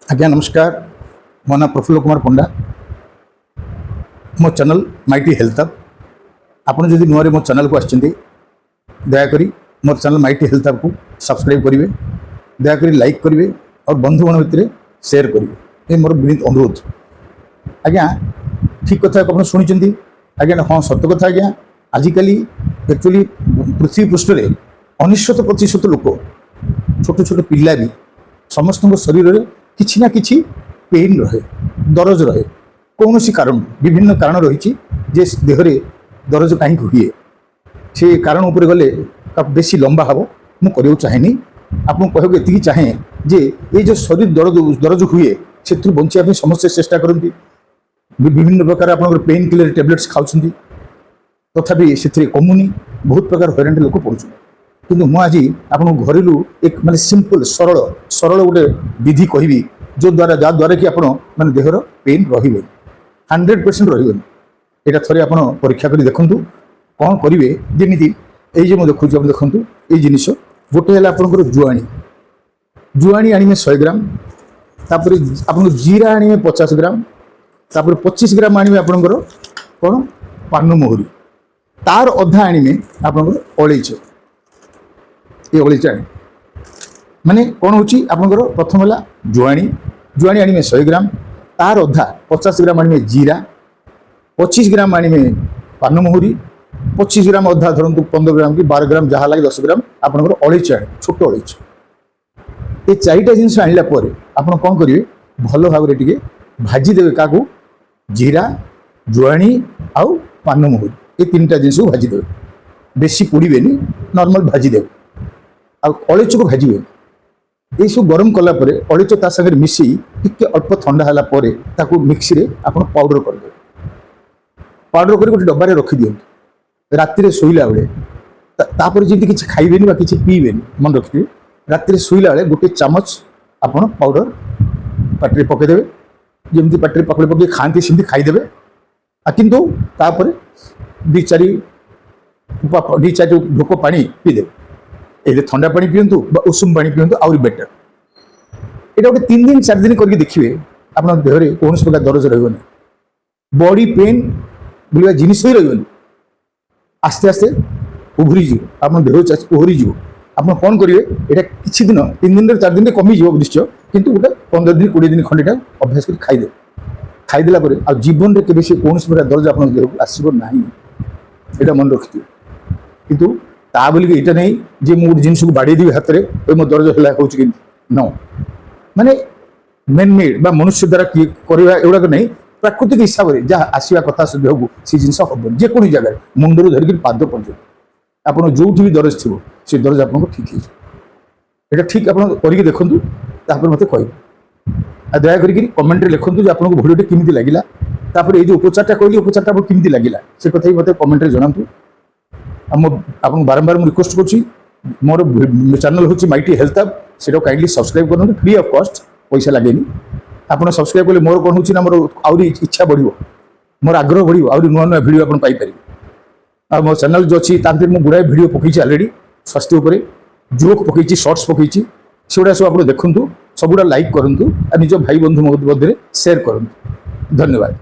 आज्ञा नमस्कार। मो ना प्रफुल्ल कुमार पंडा। मो चैनल माइटी हेल्थ हब। आपन जदि नुआ मो चैनल को आछिंदी दयाकरी मोर चैनल माइटी हेल्थ हब को सब्सक्राइब करेंगे, दयाकरी लाइक करेंगे और बंधु बन भितर शेयर करेंगे। ये मोर विनीत अनुरोध। आज्ञा ठीक कथा आप शुणी आज्ञा। हाँ सत्य कथा आज्ञा। आजिकल एक्चुअली पृथ्वी पृष्ठ में 99% लोक छोट छोट पिला भी समस्त शरीर में किसी ना किसी पेन रहे, दरज रहे, कौन सी कारण विभिन्न कारण रही देहरे दरज कहीं हुए से कारण उपर गले बेसी लंबा हम मुझे चाहेनी। आपको कहूँ ये चाहे जे ये जो शरीर दरज हुए से बचाने समस्ते चेष्टा करती। विभिन्न प्रकार आप पेन किलर टैबलेट्स खाऊँ तथापि से कमुनी बहुत प्रकार हईराण लोक पड़ुच्छ। किंतु मु आज आपको घरेलू एक माने सिंपल सरल सरल गोटे विधि कहि जो द्वारा द्वारा कि आपण माने देहर पेन रही 100% रही। यहाँ थे आप परीक्षा कर देखूँ कौन करेंगे जमी ये मुझे देखुच देखूँ ये जिनस गोटे है आपंकर जुआणी। जुआणी आने 100 ग्राम, तापर आप जीरा आने 50 ग्राम, तापर 25 ग्राम आने आपंकर कौन पान मोहरी, तार अधा आने आपंकर अलैच। ये अलैच आने माने कौन होकर प्रथम है जुआणी। जुआणी आने 100 ग्राम, तार अधा 50 ग्राम आने जीरा, 25 ग्राम आने पान मोहरी, 25 ग्राम अधा धरतु 15 ग्राम कि 12 ग्राम जहाँ लगे 10 ग्राम आपंकर अलैच आने छोट अलैच। ये चारिटा जिनस आनला आप कौन करेंगे भल भाव टे भाजीदेवे क्या जीरा, जुआणी आउ पान मोहरी ये 3टा जिनस भाजीदेवे। बेसी पोड़े नॉर्मल भाजीदेवे। अलैच को भाजबे। ये सब गरम कलापर अलैच ता सागर मिसई टिके अल्प ठंडा है मिक्सी रे आप पाउडर करदे। पाउडर कर गोटे डब्बारे रखी दिखाँ राति शोला बेले तापर जमी किसी खाइबेनि कि पीबेनि मन रखिए। राति शोला बेले गोटे चामच आप पाउडर पाटे पकईदे जमी पाटे पकड़े पकड़ खाती सेमती खाईदे। किंतु तापर 2-4 ढोक पानी पीदे। ये ठंडा पानी पींतु उषुम पानी पींतु आउरी बेटर। यहाँ गोटे 3 दिन 4 दिन करके देखिए आप देहरे कौन प्रकार दरज रही बॉडी पेन बोलिया जिनिस ही रही। आस्ते आस्ते उभरी जी आप देह उभरी जी आप कौन करेंगे ये किसी दिन 3 दिन 4 दिन कमिज निश्चय। किंतु गोटे 15 दिन 20 दिन खंडे अभ्यास कर खाईदे। खाईदेला जीवन में केवे से कौन प्रकार दरज आप देह आसब ना यहाँ मन रखिए। किंतु ता बोलिक यहाँ नहीं जे मुझे जिनस को बाड़े देवी हाथ में मो दरज है न माने मेन मेड बा मनुष्य द्वारा किए करवा एगुड़ाक नहीं प्राकृतिक हिसाब से जहाँ आसवा कथा देह को सी जिन हम जेको जगह मुंडर धरिक पाद पर्यटन आप जो भी दरज थी से दरज आपको ठीक है। ठीक आप देखूँ मत कह दया कमेंट लिखुँ जो आपको भिडियो केमी लगे। तापर ये उपचार कहली उपचार आपको केमी लगे से कथा भी मतलब कमेंट जनातु। आपको बारंबार मुझे रिक्वेस्ट करुँच मोर चैनल हूँ माइटी हेल्थ हब से काइंडली सब्सक्राइब करूँ फ्री ऑफ कॉस्ट पैसा लगे। आप सब्सक्राइब कले मोर कौन होना मोर आहरी इच्छा बढ़ो मोर आग्रह बढ़ो आहरी नुआ नुआ भिडियो आप पाइपर। आ मो चैनल जो अच्छी मुझे गुड़ाए भिडियो पकई अलरेडी स्वास्थ्य उपर जोक पकई शॉर्ट्स पकई से गुड़ा सब आप देखूँ सबुड़ा लाइक करूँ और निज भाई बंधु मध्य शेयर करूँ। धन्यवाद।